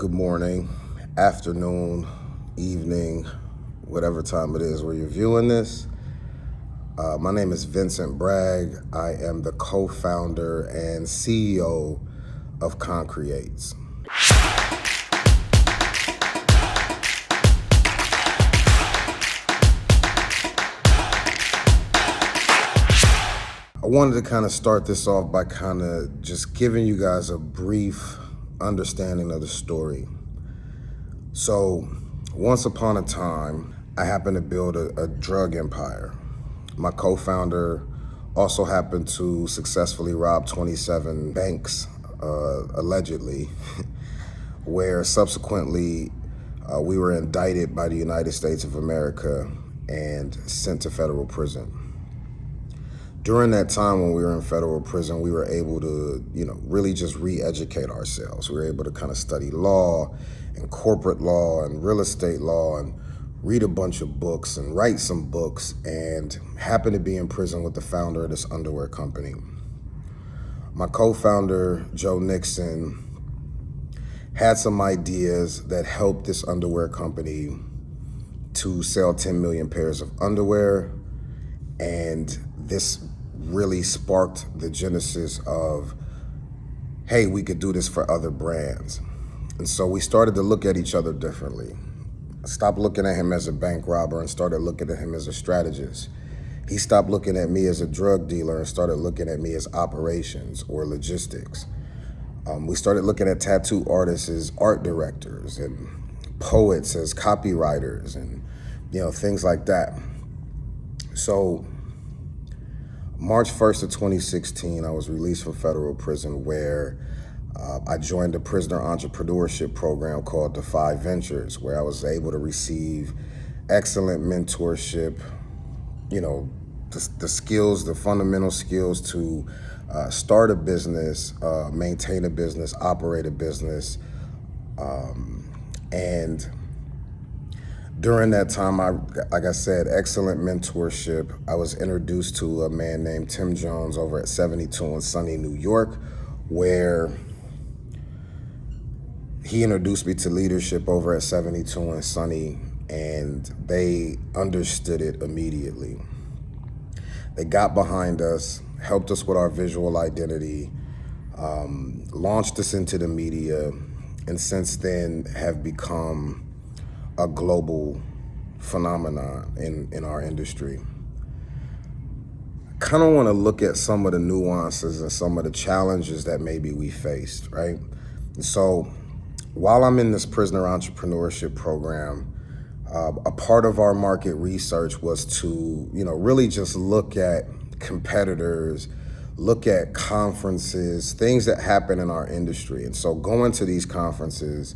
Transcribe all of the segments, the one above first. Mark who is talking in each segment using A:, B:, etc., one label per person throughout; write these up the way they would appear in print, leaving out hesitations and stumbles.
A: good morning, afternoon, evening, whatever time it is where you're viewing this. My name is Vincent Bragg. I am the co-founder and CEO of ConCreates. I wanted to kind of start this off by kind of just giving you guys a brief understanding of the story. So, once upon a time, I happened to build a drug empire. My co-founder also happened to successfully rob 27 banks, allegedly, where subsequently we were indicted by the United States of America and sent to federal prison. During that time when we were in federal prison, we were able to, really just re-educate ourselves. We were able to kind of study law and corporate law and real estate law and read a bunch of books and write some books, and happened to be in prison with the founder of this underwear company. My co-founder, Joe Nixon, had some ideas that helped this underwear company to sell 10 million pairs of underwear, and this really sparked the genesis of, hey, we could do this for other brands. And so we started to look at each other differently. I stopped looking at him as a bank robber and started looking at him as a strategist. He stopped looking at me as a drug dealer and started looking at me as operations or logistics. We started looking at tattoo artists as art directors and poets as copywriters and things like that. So March 1st of 2016, I was released from federal prison, where I joined a prisoner entrepreneurship program called Defy Ventures, where I was able to receive excellent mentorship, the skills, the fundamental skills to start a business, maintain a business, operate a business. And during that time, like I said, excellent mentorship. I was introduced to a man named Tim Jones over at 72 in Sunny, New York, where he introduced me to leadership over at 72 in Sunny, and they understood it immediately. They got behind us, helped us with our visual identity, launched us into the media, and since then have become a global phenomenon in our industry. I kind of want to look at some of the nuances and some of the challenges that maybe we faced, right? And so while I'm in this prisoner entrepreneurship program, a part of our market research was to, really just look at competitors, look at conferences, things that happen in our industry. And so going to these conferences,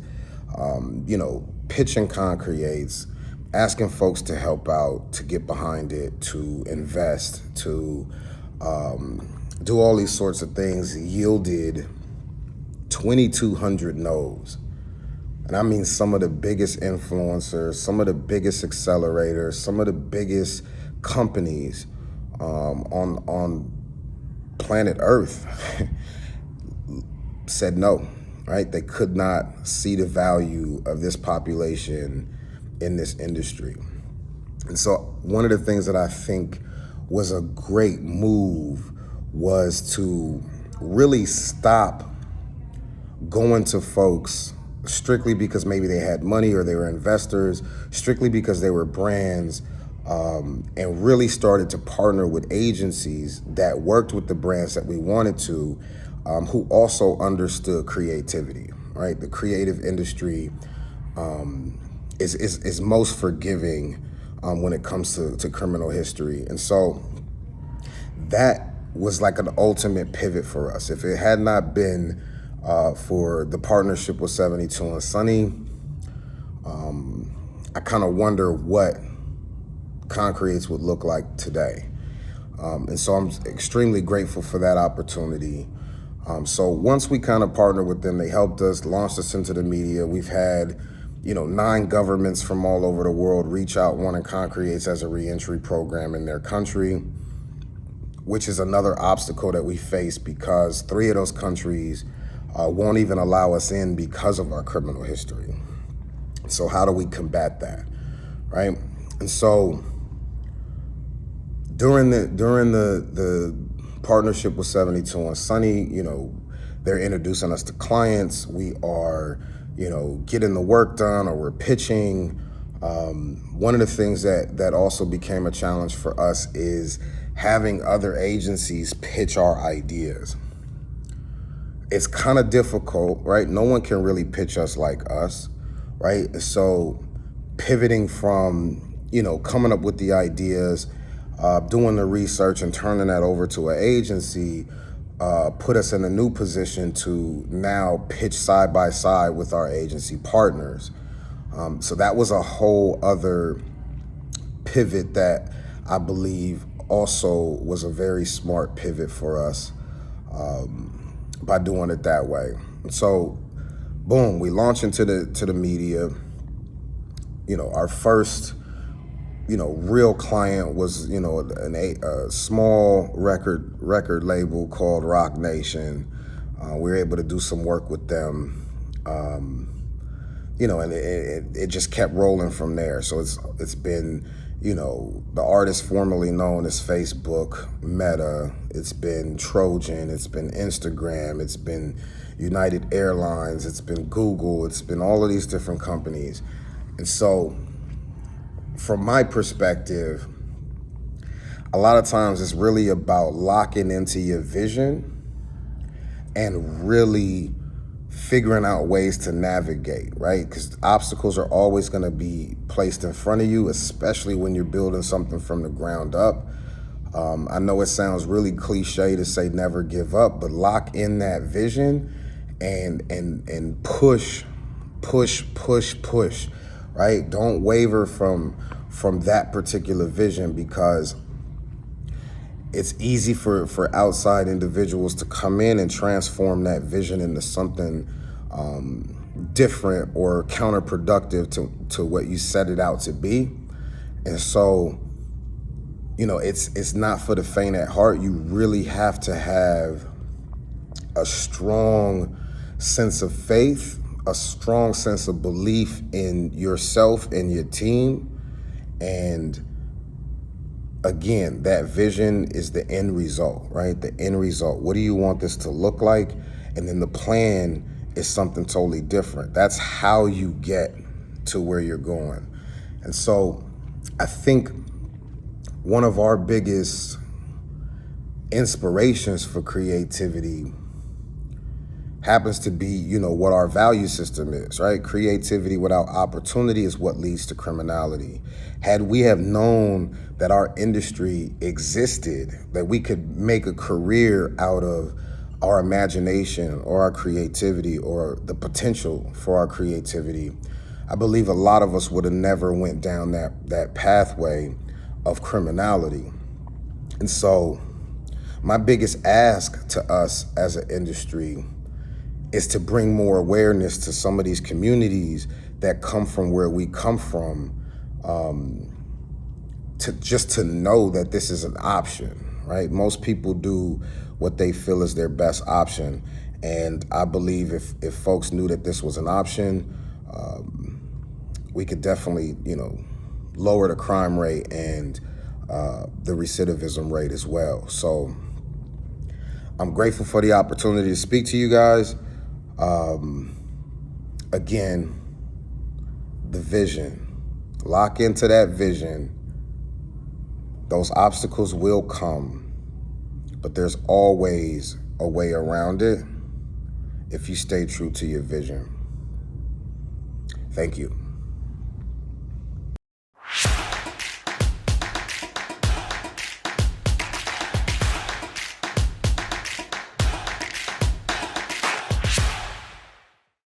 A: pitching ConCreates, asking folks to help out, to get behind it, to invest, to do all these sorts of things yielded 2,200 no's. And I mean some of the biggest influencers, some of the biggest accelerators, some of the biggest companies on planet Earth said no. Right? They could not see the value of this population in this industry. And so one of the things that I think was a great move was to really stop going to folks strictly because maybe they had money or they were investors, strictly because they were brands, and really started to partner with agencies that worked with the brands that we wanted to, who also understood creativity, right? The creative industry is most forgiving when it comes to criminal history. And so that was like an ultimate pivot for us. If it had not been for the partnership with 72 and Sunny, I kind of wonder what ConCreates would look like today. And so I'm extremely grateful for that opportunity. So once we kind of partnered with them, they helped us, launched us into the media. We've had, 9 governments from all over the world reach out wanting ConCreates as a reentry program in their country, which is another obstacle that we face because 3 of those countries won't even allow us in because of our criminal history. So how do we combat that, right? And so during the partnership with 72 and Sunny, they're introducing us to clients. We are, getting the work done, or we're pitching. One of the things that also became a challenge for us is having other agencies pitch our ideas. It's kind of difficult, right? No one can really pitch us like us, right? So pivoting from, coming up with the ideas, doing the research and turning that over to an agency, put us in a new position to now pitch side by side with our agency partners. So that was a whole other pivot that I believe also was a very smart pivot for us by doing it that way. So boom, we launch into the media. Our first real client was, a small record label called Rock Nation. We were able to do some work with them, and it just kept rolling from there. So it's been, the artist formerly known as Facebook, Meta, it's been Trojan, it's been Instagram, it's been United Airlines, it's been Google, it's been all of these different companies. And so from my perspective, a lot of times it's really about locking into your vision and really figuring out ways to navigate, right? Because obstacles are always going to be placed in front of you, especially when you're building something from the ground up. I know it sounds really cliche to say never give up, but lock in that vision and push, right? Don't waver from that particular vision, because it's easy for outside individuals to come in and transform that vision into something different or counterproductive to what you set it out to be. And so, it's not for the faint at heart. You really have to have a strong sense of faith, a strong sense of belief in yourself and your team. And again, that vision is the end result, right? The end result. What do you want this to look like? And then the plan is something totally different. That's how you get to where you're going. And so I think one of our biggest inspirations for creativity happens to be, what our value system is, right? Creativity without opportunity is what leads to criminality. Had we have known that our industry existed, that we could make a career out of our imagination or our creativity or the potential for our creativity, I believe a lot of us would have never went down that pathway of criminality. And so my biggest ask to us as an industry is to bring more awareness to some of these communities that come from where we come from, to know that this is an option, right? Most people do what they feel is their best option. And I believe if folks knew that this was an option, we could definitely, lower the crime rate and the recidivism rate as well. So I'm grateful for the opportunity to speak to you guys. Again, the vision. Lock into that vision. Those obstacles will come, but there's always a way around it if you stay true to your vision. Thank you.